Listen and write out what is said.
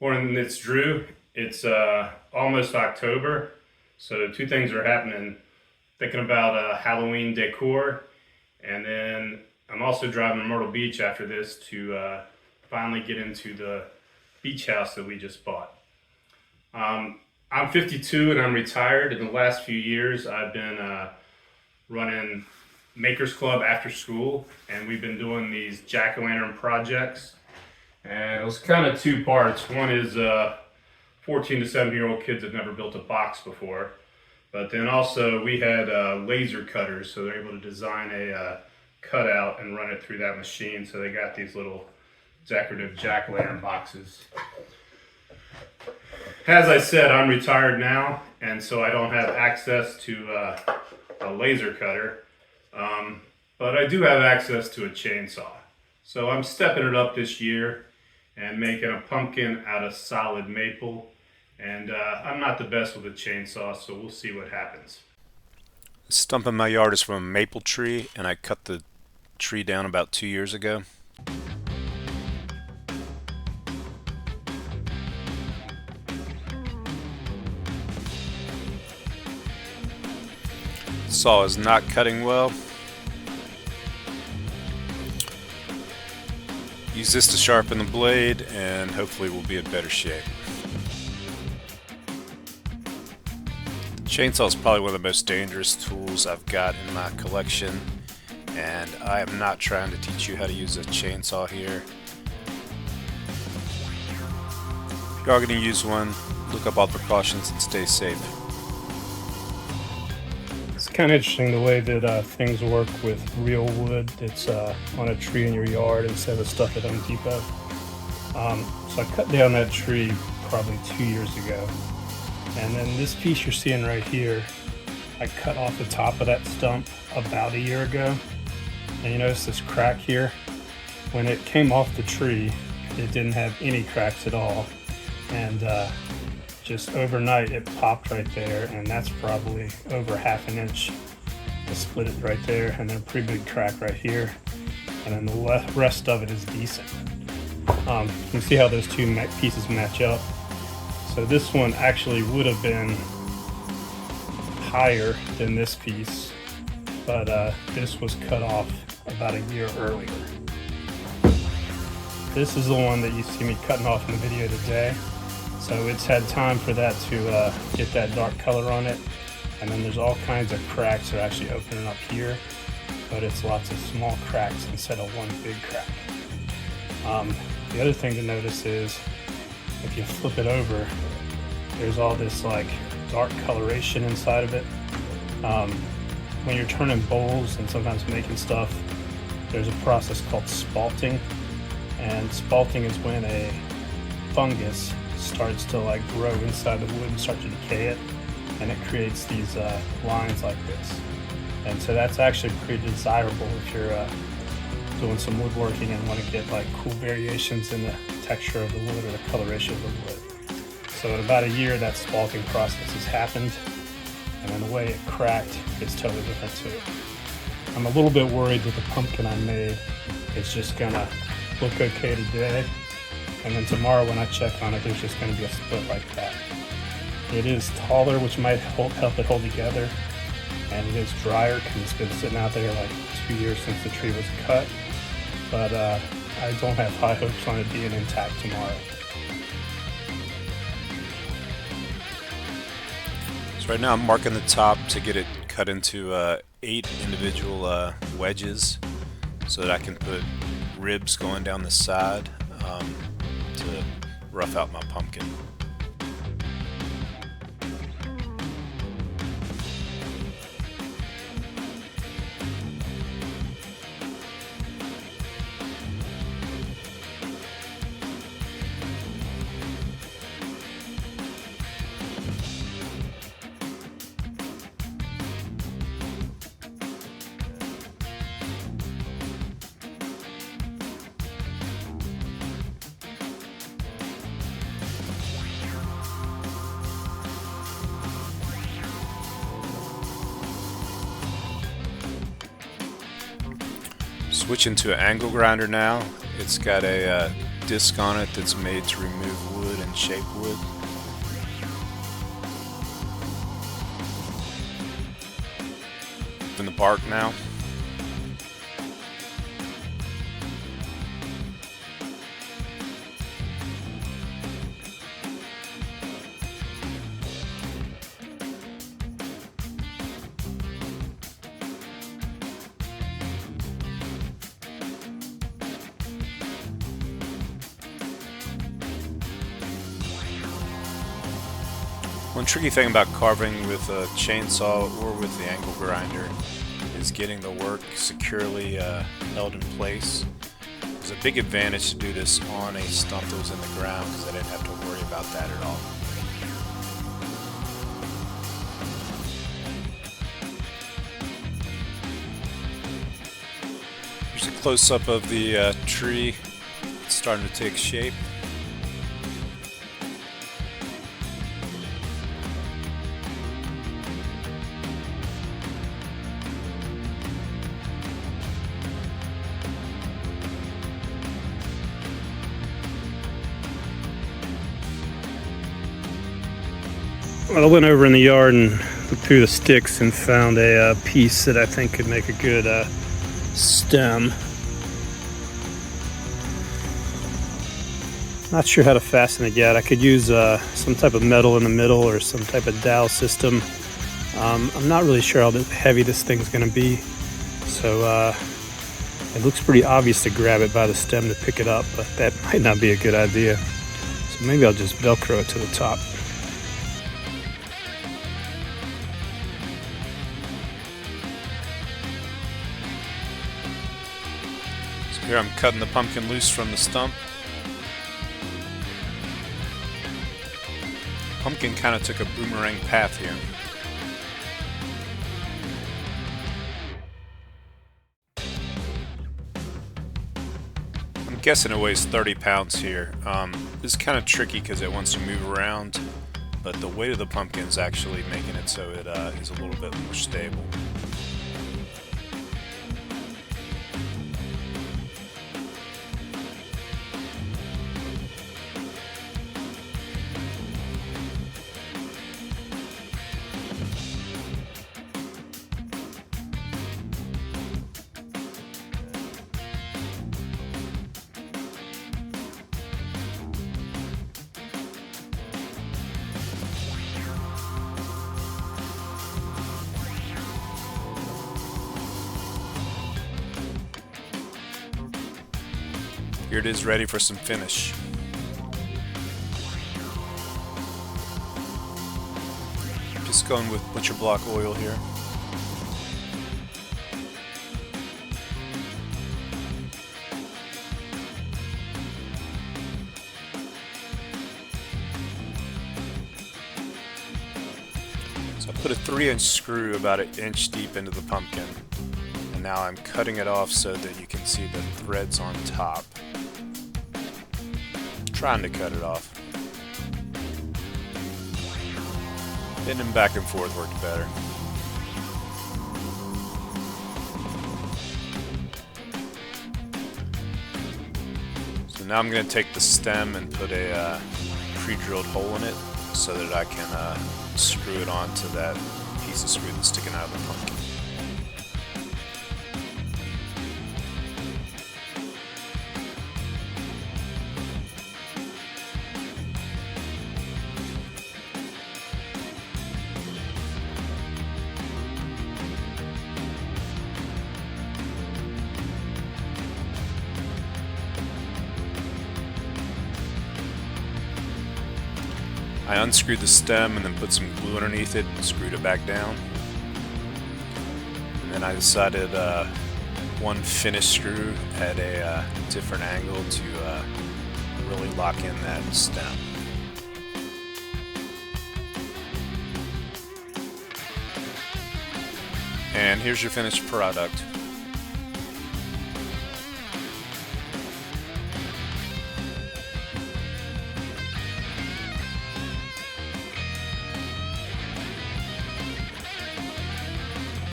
Morning, it's Drew. It's almost October, so two things are happening. Thinking about Halloween decor, and then I'm also driving to Myrtle Beach after this to finally get into the beach house that we just bought. I'm 52 and I'm retired. In the last few years, I've been running Makers Club after school, and we've been doing these jack-o'-lantern projects. And it was kind of two parts. One is 14 to 17-year-old kids have never built a box before. But then also we had laser cutters, so they're able to design a cutout and run it through that machine. So they got these little decorative jack-o'-lantern boxes. As I said, I'm retired now, and so I don't have access to a laser cutter. But I do have access to a chainsaw. So I'm stepping it up this year and making a pumpkin out of solid maple. And I'm not the best with a chainsaw, so we'll see what happens. The stump in my yard is from a maple tree, and I cut the tree down about 2 years ago. The saw is not cutting well. Use this to sharpen the blade, and hopefully we'll be in better shape. Chainsaw is probably one of the most dangerous tools I've got in my collection, and I am not trying to teach you how to use a chainsaw here. If you are going to use one, look up all the precautions and stay safe. It's kind of interesting the way that things work with real wood that's on a tree in your yard instead of stuff at Home Depot. So I cut down that tree probably 2 years ago. And then this piece you're seeing right here, I cut off the top of that stump about a year ago. And you notice this crack here? When it came off the tree, it didn't have any cracks at all. And just overnight it popped right there, and that's probably over ½ an inch. I split it right there, and then a pretty big crack right here. And then the rest of it is decent. You can see how those two pieces match up. So this one actually would have been higher than this piece, but this was cut off about a year earlier. This is the one that you see me cutting off in the video today. So it's had time for that to get that dark color on it. And then there's all kinds of cracks that are actually opening up here, but it's lots of small cracks instead of one big crack. The other thing to notice is if you flip it over, there's all this like dark coloration inside of it. When you're turning bowls and sometimes making stuff, there's a process called spalting. And spalting is when a fungus starts to like grow inside the wood and start to decay it, and it creates these lines like this. And so that's actually pretty desirable if you're doing some woodworking and want to get like cool variations in the texture of the wood or the coloration of the wood. So in about a year that spalting process has happened, and then the way it cracked is totally different too. I'm a little bit worried that the pumpkin I made is just gonna look okay today, and then tomorrow when I check on it, there's just going to be a split like that. It is taller, which might help it hold together, and it is drier because it's been sitting out there like 2 years since the tree was cut, but I don't have high hopes on it being intact tomorrow. So right now I'm marking the top to get it cut into 8 individual wedges so that I can put ribs going down the side to rough out my pumpkin. Switching to an angle grinder now. It's got a disc on it that's made to remove wood and shape wood. In the bark now. One tricky thing about carving with a chainsaw or with the angle grinder is getting the work securely held in place. There's a big advantage to do this on a stump that was in the ground because I didn't have to worry about that at all. Here's a close-up of the tree. It's starting to take shape. Well, I went over in the yard and looked through the sticks and found a piece that I think could make a good stem. Not sure how to fasten it yet. I could use some type of metal in the middle or some type of dowel system. I'm not really sure how heavy this thing's going to be, so it looks pretty obvious to grab it by the stem to pick it up, but that might not be a good idea. So maybe I'll just Velcro it to the top. Here I'm cutting the pumpkin loose from the stump. Pumpkin kind of took a boomerang path here. I'm guessing it weighs 30 pounds here. This is kind of tricky because it wants to move around, but the weight of the pumpkin is actually making it so it is a little bit more stable. Here it is, ready for some finish. Just going with butcher block oil here. So I put a 3-inch screw about an inch deep into the pumpkin. And now I'm cutting it off so that you can see the threads on top. Trying to cut it off. Hitting them back and forth worked better. So now I'm going to take the stem and put a pre-drilled hole in it so that I can screw it onto that piece of screw that's sticking out of the pumpkin. I unscrewed the stem and then put some glue underneath it and screwed it back down. And then I decided one finish screw at a different angle to really lock in that stem. And here's your finished product.